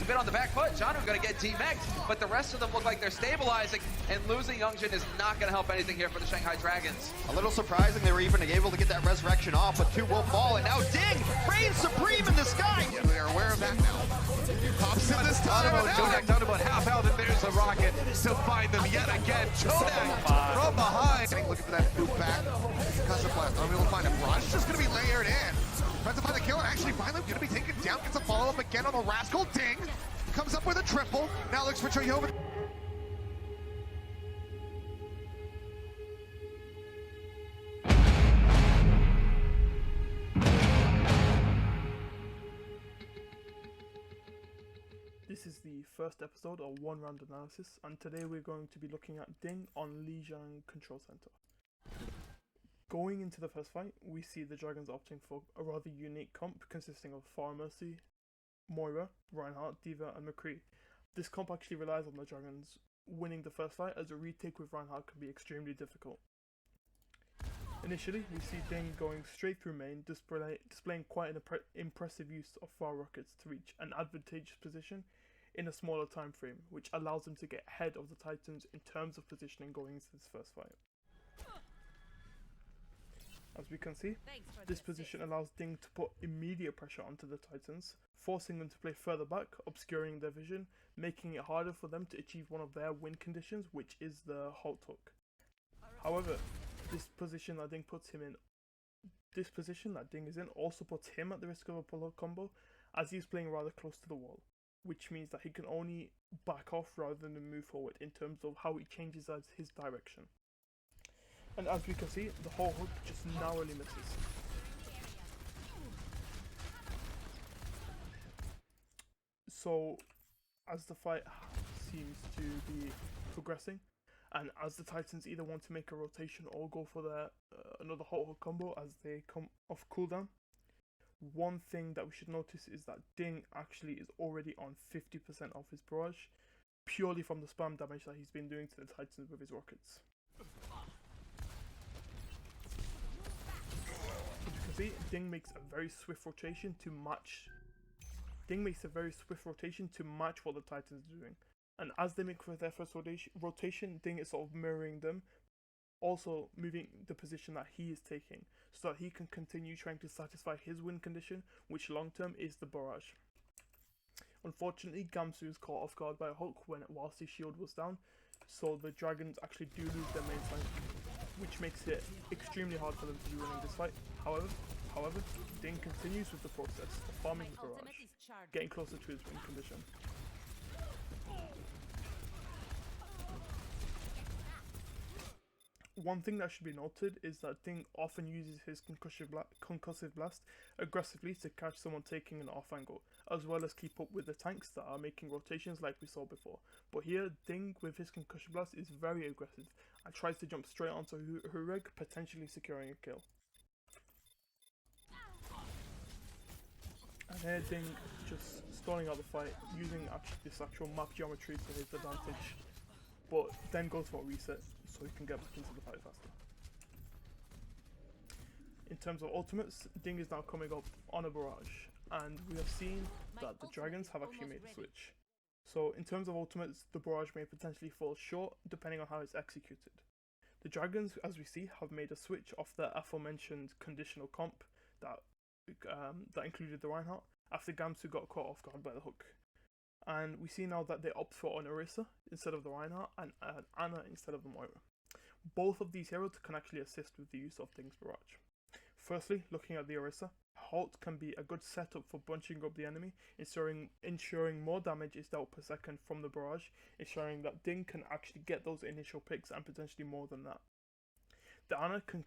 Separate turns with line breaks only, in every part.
a bit on the back foot. Janu gonna get demexed, but the rest of them look like they're stabilizing, and losing Youngjin is not gonna help anything here for the Shanghai Dragons.
A little surprising they were even able to get that resurrection off, but two will fall, and now Ding reigns supreme in the sky!
Yeah, they're aware of that now. Pops in this time,
Jonak down to about half health, and there's a rocket to find them yet again. Jonak from behind.
Looking for that boot back. Blast. Are we able to find him? Barrage is just going to be layered in. Tries to find the kill, and actually finally going to be taken down. Gets a follow-up again on the Rascal. Ding comes up with a triple. Now looks for Choyova.
This is the first episode of One Round Analysis, and today we're going to be looking at Ding on Lijiang Control Center. Going into the first fight, we see the Dragons opting for a rather unique comp consisting of Pharah Mercy, Moira, Reinhardt, D.Va and McCree. This comp actually relies on the Dragons winning the first fight, as a retake with Reinhardt can be extremely difficult. Initially, we see Ding going straight through main, displaying quite an impressive use of far rockets to reach an advantageous position in a smaller time frame, which allows him to get ahead of the Titans in terms of positioning going into this first fight. As we can see, this position allows Ding to put immediate pressure onto the Titans, forcing them to play further back, obscuring their vision, making it harder for them to achieve one of their win conditions, which is the halt hook. However, this position that Ding is in also puts him at the risk of a pull-out combo, as he's playing rather close to the wall, which means that he can only back off rather than move forward in terms of how he changes his direction. And as we can see, the whole hook just narrowly misses. So, as the fight seems to be progressing, and as the Titans either want to make a rotation or go for their another hot hook combo as they come off cooldown, one thing that we should notice is that Ding actually is already on 50% of his barrage, purely from the spam damage that he's been doing to the Titans with his rockets. As you can see, Ding makes a very swift rotation to match. What the Titans are doing. And as they make for their first rotation, Ding is sort of mirroring them, also moving the position that he is taking, so that he can continue trying to satisfy his win condition, which long term is the barrage. Unfortunately, Gamsu is caught off guard by a hook whilst his shield was down, so the Dragons actually do lose their main flank, which makes it extremely hard for them to be winning this fight. However, Ding continues with the process of farming the barrage, getting closer to his win condition. One thing that should be noted is that Ding often uses his concussive blast aggressively to catch someone taking an off angle, as well as keep up with the tanks that are making rotations like we saw before. But here, Ding with his concussion blast is very aggressive and tries to jump straight onto Hureg, potentially securing a kill. And here Ding just stalling out the fight, using this actual map geometry to his advantage, but then goes for a reset so he can get back into the fight faster. In terms of ultimates, Ding is now coming up on a barrage, and we have seen that the Dragons have actually made a switch. So in terms of ultimates, the barrage may potentially fall short depending on how it's executed. The Dragons, as we see, have made a switch off the aforementioned conditional comp that included the Reinhardt after Gamsu got caught off guard by the hook. And we see now that they opt for an Orisa instead of the Reinhardt and an Ana instead of the Moira. Both of these heroes can actually assist with the use of Ding's barrage. Firstly, looking at the Orisa, halt can be a good setup for bunching up the enemy, ensuring more damage is dealt per second from the barrage, ensuring that Ding can actually get those initial picks and potentially more than that. The Ana can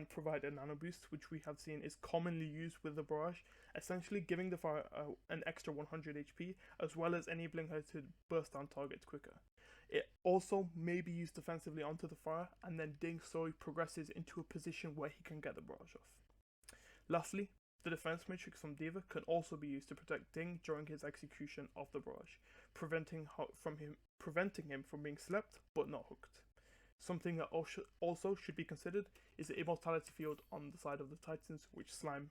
provide a nano boost, which we have seen is commonly used with the barrage, essentially giving the Pharah an extra 100 HP, as well as enabling her to burst down targets quicker. It also may be used defensively onto the Pharah, and then Ding slowly progresses into a position where he can get the barrage off. Lastly, the defense matrix from D.Va can also be used to protect Ding during his execution of the barrage, preventing him from being slept but not hooked. Something that also should be considered is the immortality field on the side of the Titans, which Slime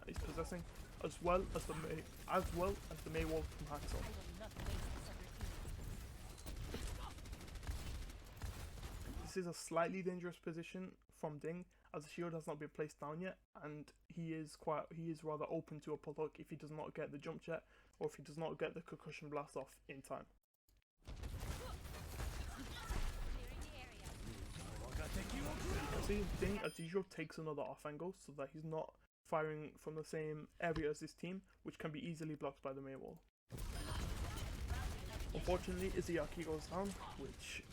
is possessing, as well as the Maywall from Hacksaw. This is a slightly dangerous position from Ding, as the shield has not been placed down yet, and he is rather open to a pull hook if he does not get the jump jet, or if he does not get the concussion blast off in time. You can see Ding, as usual, takes another off angle so that he's not firing from the same area as his team, which can be easily blocked by the Maywall. Unfortunately, Izayaki goes down, which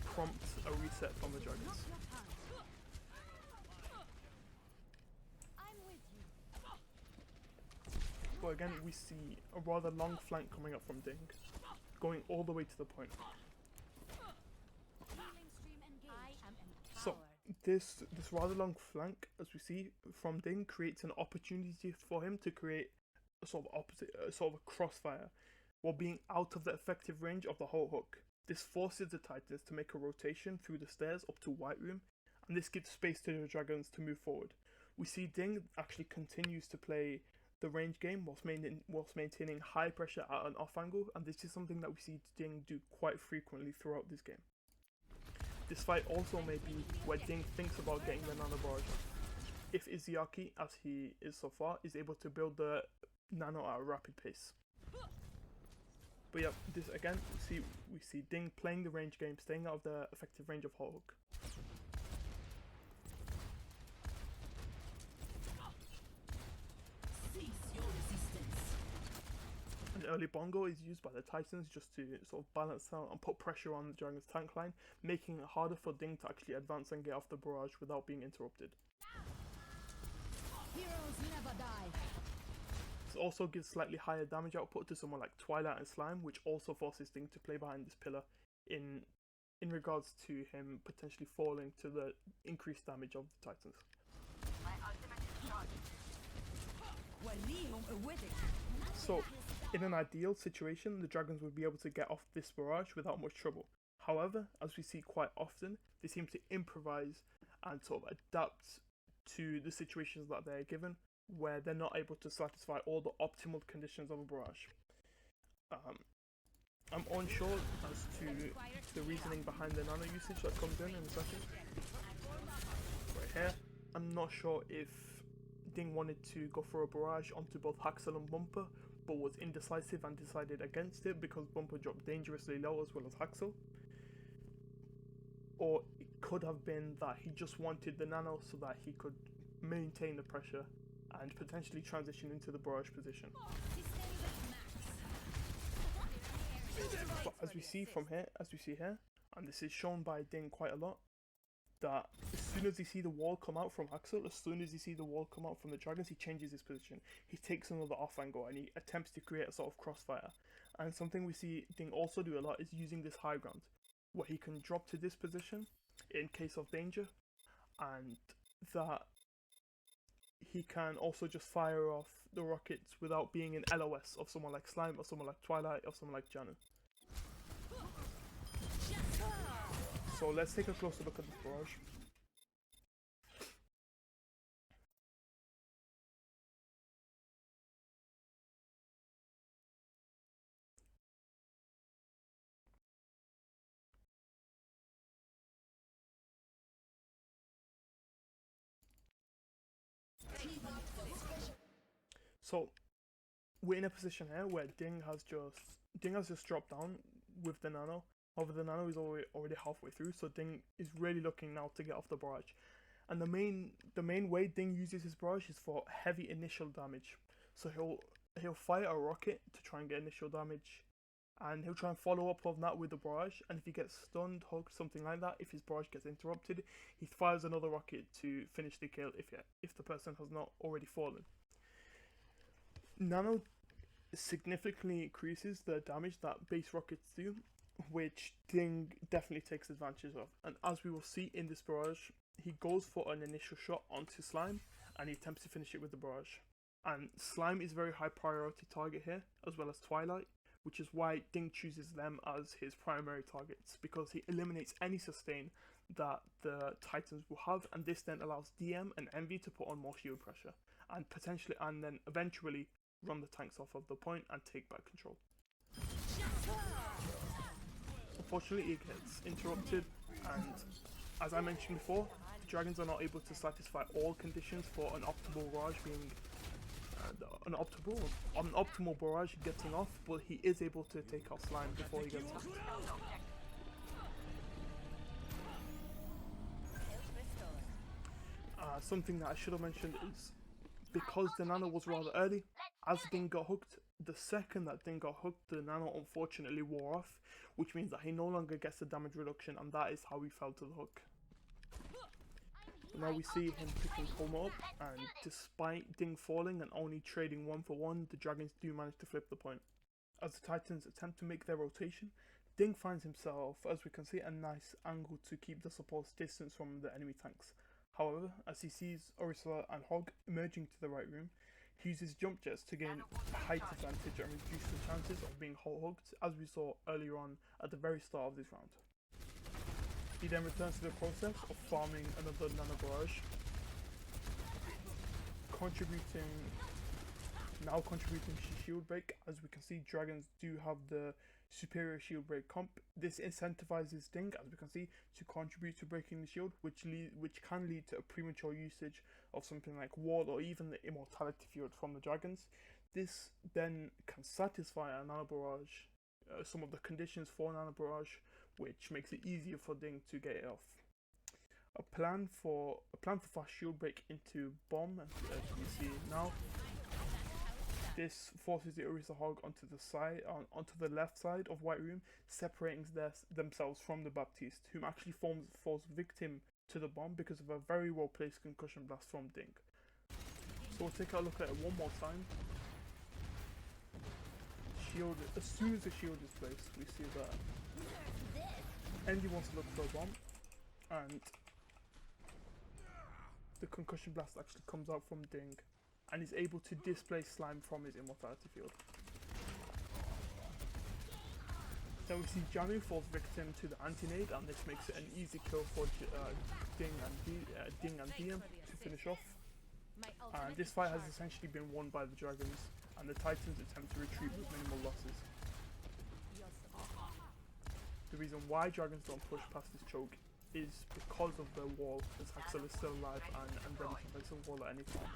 prompts a reset from the Dragons. But again, we see a rather long flank coming up from Ding, going all the way to the point. So this rather long flank, as we see from Ding, creates an opportunity for him to create a sort of a crossfire, while being out of the effective range of the whole hook. This forces the Titans to make a rotation through the stairs up to White Room, and this gives space to the Dragons to move forward. We see Ding actually continues to play the range game whilst maintaining high pressure at an off angle, and this is something that we see Ding do quite frequently throughout this game. This fight also may be where Ding thinks about getting the Nano-Barrage if Izayaki, as he is so far, is able to build the Nano at a rapid pace. But yeah, this again, we see Ding playing the range game, staying out of the effective range of Hulk. An early bongo is used by the Titans just to sort of balance out and put pressure on the Dragon's tank line, making it harder for Ding to actually advance and get off the barrage without being interrupted.
Heroes never die.
This also gives slightly higher damage output to someone like Twilight and Slime, which also forces Ding to play behind this pillar in regards to him potentially falling to the increased damage of the Titans. So, in an ideal situation, the Dragons would be able to get off this barrage without much trouble. However, as we see quite often, they seem to improvise and sort of adapt to the situations that they're given, where they're not able to satisfy all the optimal conditions of a barrage. I'm unsure as to the reasoning behind the nano usage that comes in a second. Right here, I'm not sure if Ding wanted to go for a barrage onto both Haxel and Bumper, but was indecisive and decided against it because Bumper dropped dangerously low as well as Haxel. Or it could have been that he just wanted the nano so that he could maintain the pressure and potentially transition into the barrage position. But as we see here, and this is shown by Ding quite a lot, that as soon as you see the wall come out from Haxel, as soon as you see the wall come out from the Dragons, he changes his position. He takes another off angle and he attempts to create a sort of crossfire. And something we see Ding also do a lot is using this high ground, where he can drop to this position in case of danger, and that he can also just fire off the rockets without being in LOS of someone like Slime or someone like Twilight or someone like Janu. So let's take a closer look at this barrage. So we're in a position here where Ding has just dropped down with the nano. However, the nano is already halfway through, so Ding is really looking now to get off the barrage. And the main way Ding uses his barrage is for heavy initial damage. So he'll fire a rocket to try and get initial damage, and he'll try and follow up on that with the barrage. And if he gets stunned, hugged, something like that, if his barrage gets interrupted, he fires another rocket to finish the kill if the person has not already fallen. Nano significantly increases the damage that base rockets do, which Ding definitely takes advantage of. And as we will see in this barrage, he goes for an initial shot onto Slime and he attempts to finish it with the barrage. And Slime is a very high priority target here, as well as Twilight, which is why Ding chooses them as his primary targets, because he eliminates any sustain that the Titans will have, and this then allows DM and Envy to put on more shield pressure and potentially and then eventually run the tanks off of the point and take back control. Unfortunately, it gets interrupted, and as I mentioned before, the Dragons are not able to satisfy all conditions for an optimal barrage being an optimal barrage getting off, but he is able to take out Slime before he gets off. Something that I should have mentioned is because the Nano was rather early, as Ding got hooked, the second that Ding got hooked, the Nano unfortunately wore off, which means that he no longer gets the damage reduction, and that is how he fell to the hook. Now we see him picking Koma up, and despite Ding falling and only trading 1 for 1, the Dragons do manage to flip the point. As the Titans attempt to make their rotation, Ding finds himself, as we can see, a nice angle to keep the supports distance from the enemy tanks. However, as he sees Orisa and Hog emerging to the right room, he uses jump jets to gain a height advantage and reduce the chances of being hugged, as we saw earlier on at the very start of this round. He then returns to the process of farming another Nano-Barrage, contributing to shield break. As we can see, Dragons do have the superior shield break comp. This incentivizes Ding, as we can see, to contribute to breaking the shield, which can lead to a premature usage of something like Wall or even the Immortality Field from the Dragons. This then can satisfy a Nano-Barrage, some of the conditions for Nano-Barrage, which makes it easier for Ding to get it off. A plan for fast shield break into bomb, as we see now. This forces the Orisa Hog onto the left side of White Room, separating themselves from the Baptiste, whom actually falls victim to the bomb because of a very well placed concussion blast from Ding. So we'll take a look at it one more time. Shield, as soon as the shield is placed, we see that Envy wants to look for a bomb, and the concussion blast actually comes out from Ding, and is able to displace Slime from his Immortality Field. Then we see Janu falls victim to the anti-nade, and this makes it an easy kill for Ding and DM to finish off. And this fight has essentially been won by the Dragons, and the Titans attempt to retreat with minimal losses. The reason why Dragons don't push past this choke is because of the wall, as Axel is still alive and ready to face the wall at any time.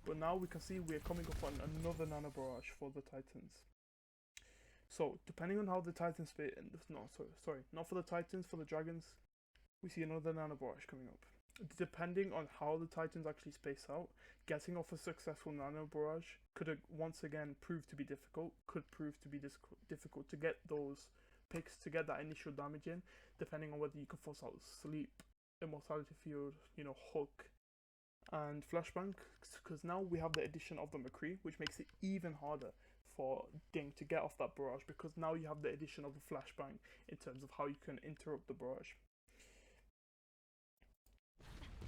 But now we can see we're coming up on another Nano-Barrage for the Titans. So, depending on how the Titans not for the Titans, for the Dragons, we see another Nano-Barrage coming up. Depending on how the Titans actually space out, getting off a successful Nano-Barrage could once again prove to be difficult, difficult to get those picks, to get that initial damage in, depending on whether you can force out Sleep, Immortality Field, Hook, and Flashbang, because now we have the addition of the McCree, which makes it even harder for Ding to get off that barrage, because now you have the addition of the Flashbang in terms of how you can interrupt the barrage.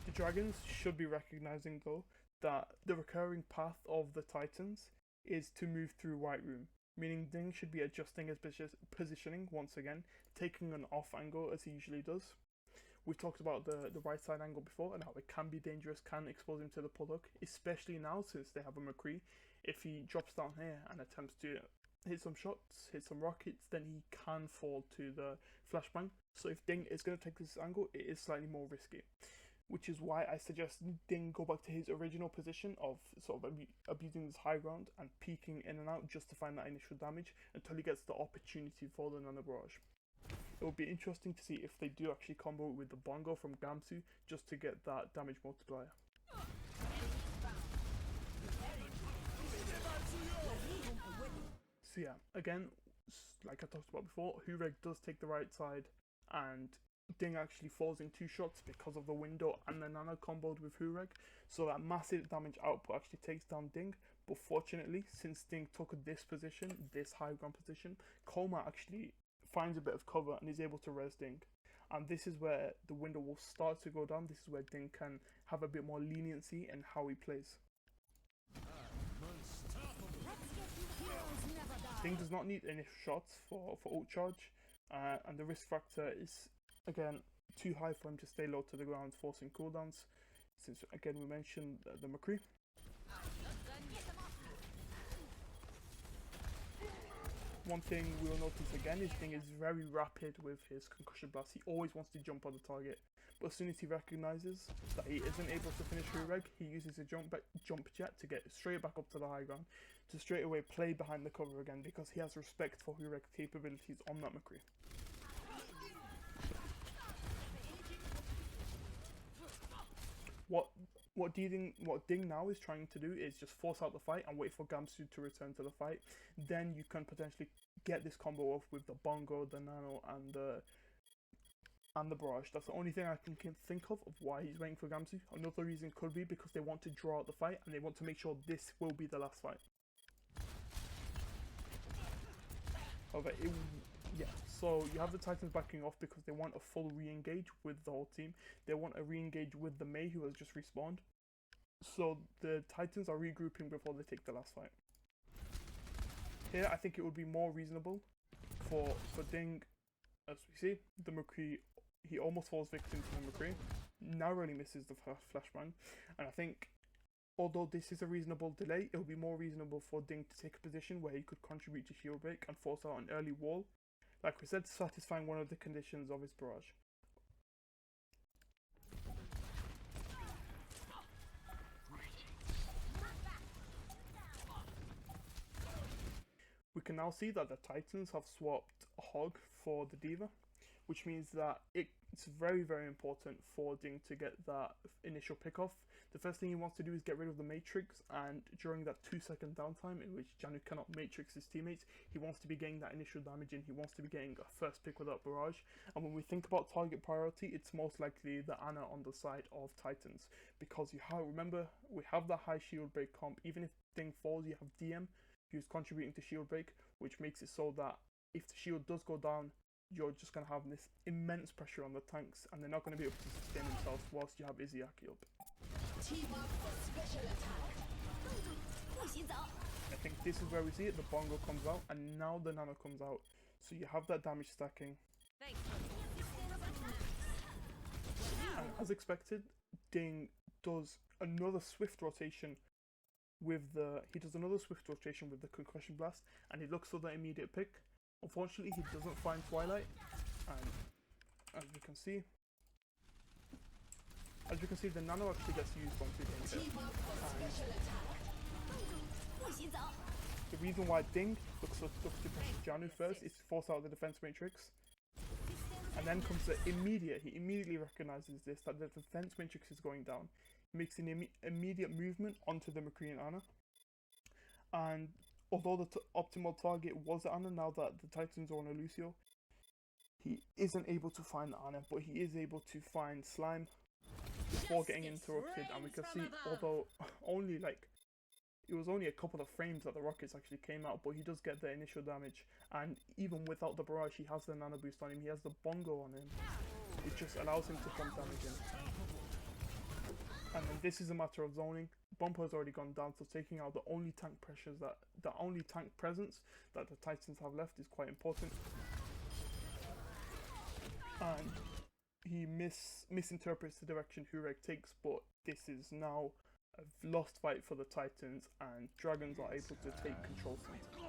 The Dragons should be recognizing though that the recurring path of the Titans is to move through White Room, meaning Ding should be adjusting his positioning once again, taking an off angle as he usually does. We've talked about the right side angle before and how it can be dangerous, can expose him to the pull hook, especially now since they have a McCree. If he drops down here and attempts to hit some shots, hit some rockets, then he can fall to the flashbang. So if Ding is going to take this angle, it is slightly more risky, which is why I suggest Ding go back to his original position of sort of abusing this high ground and peeking in and out just to find that initial damage until he gets the opportunity for the Nano-Barrage. It will be interesting to see if they do actually combo with the Bongo from Gamsu just to get that damage multiplier. So yeah, again, like I talked about before, Hureg does take the right side and Ding actually falls in 2 shots because of the window and the Nano comboed with Hureg, so that massive damage output actually takes down Ding. But fortunately, since Ding took this position, this high ground position, Koma actually finds a bit of cover and is able to res Ding. And this is where the window will start to go down. This is where Ding can have a bit more leniency in how he plays. Ding does not need any shots for ult charge, and the risk factor is, again, too high for him to stay low to the ground, forcing cooldowns, since again we mentioned the McCree. One thing we'll notice again is Ding is very rapid with his concussion blast. He always wants to jump on the target, but as soon as he recognizes that he isn't able to finish Hureg, he uses a jump jet to get straight back up to the high ground, to straight away play behind the cover again, because he has respect for Hureg's capabilities on that McCree. What Ding now is trying to do is just force out the fight and wait for Gamsu to return to the fight. Then you can potentially get this combo off with the Bongo, the Nano, and the Barrage. That's the only thing I can think of why he's waiting for Gamsu. Another reason could be because they want to draw out the fight and they want to make sure this will be the last fight. However, yeah, so you have the Titans backing off because they want a full re-engage with the whole team. They want a re-engage with the Mei who has just respawned. So the Titans are regrouping before they take the last fight. Here, I think it would be more reasonable for Ding, as we see, the McCree, he almost falls victim to the McCree, narrowly misses the flashbang, and I think, although this is a reasonable delay, it will be more reasonable for Ding to take a position where he could contribute to shield break and force out an early wall, like we said, satisfying one of the conditions of his barrage. We can now see that the Titans have swapped Hog for the D.Va, which means that it's very, very important for Ding to get that initial pick off. The first thing he wants to do is get rid of the Matrix, and during that 2-second downtime in which Janu cannot Matrix his teammates, he wants to be getting that initial damage in, he wants to be getting a first pick without Barrage. And when we think about target priority, it's most likely the Ana on the side of Titans, because remember, we have the high shield break comp. Even if Ding falls, you have DM who's contributing to shield break, which makes it so that if the shield does go down, you're just going to have this immense pressure on the tanks, and they're not going to be able to sustain themselves whilst you have Izzyaki up. I think this is where we see it. The Bongo comes out, and now the Nano comes out. So you have that damage stacking. And as expected, Ding does another swift rotation with the concussion blast, and he looks for the immediate pick. Unfortunately, he doesn't find Twilight, and as we can see, the Nano actually gets used once again. The reason why Ding looks to pressure Janu first is to force out the defense matrix, and then comes the immediate. He immediately recognizes this, that the defense matrix is going down. He makes an immediate movement onto the McCree and Ana, and although the optimal target was Ana, now that the Titans are on a Lucio, he isn't able to find Ana, but he is able to find Slime before getting interrupted. And we can see, although it was only a couple of frames that the rockets actually came out, but he does get the initial damage, and even without the barrage, he has the nano boost on him, he has the bongo on him, which just allows him to pump damage in. And then this is a matter of zoning. Bumper has already gone down, so taking out the only tank presence that the Titans have left is quite important. And he misinterprets the direction Hureg takes, but this is now a lost fight for the Titans, and Dragons are able to take control center.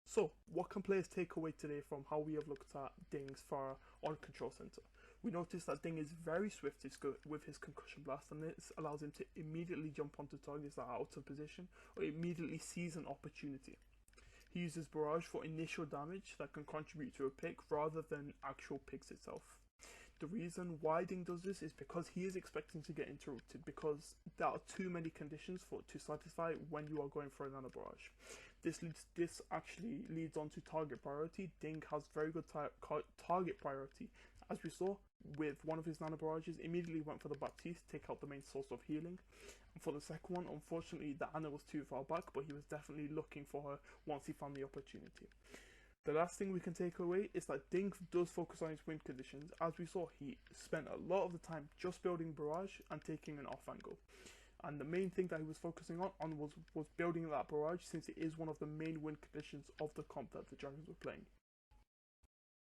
So, what can players take away today from how we have looked at Ding's Pharah on control center? We notice that Ding is very swift with his concussion blast, and this allows him to immediately jump onto targets that are out of position or immediately seize an opportunity. He uses Barrage for initial damage that can contribute to a pick rather than actual picks itself. The reason why Ding does this is because he is expecting to get interrupted, because there are too many conditions to satisfy when you are going for a Nano Barrage. This actually leads on to target priority. Ding has very good target priority. As we saw with one of his Nano Barrages, immediately went for the Baptiste, take out the main source of healing. And for the second one, unfortunately, the Ana was too far back, but he was definitely looking for her once he found the opportunity. The last thing we can take away is that Ding does focus on his win conditions. As we saw, he spent a lot of the time just building Barrage and taking an off angle. And the main thing that he was focusing on was building that Barrage, since it is one of the main win conditions of the comp that the Dragons were playing.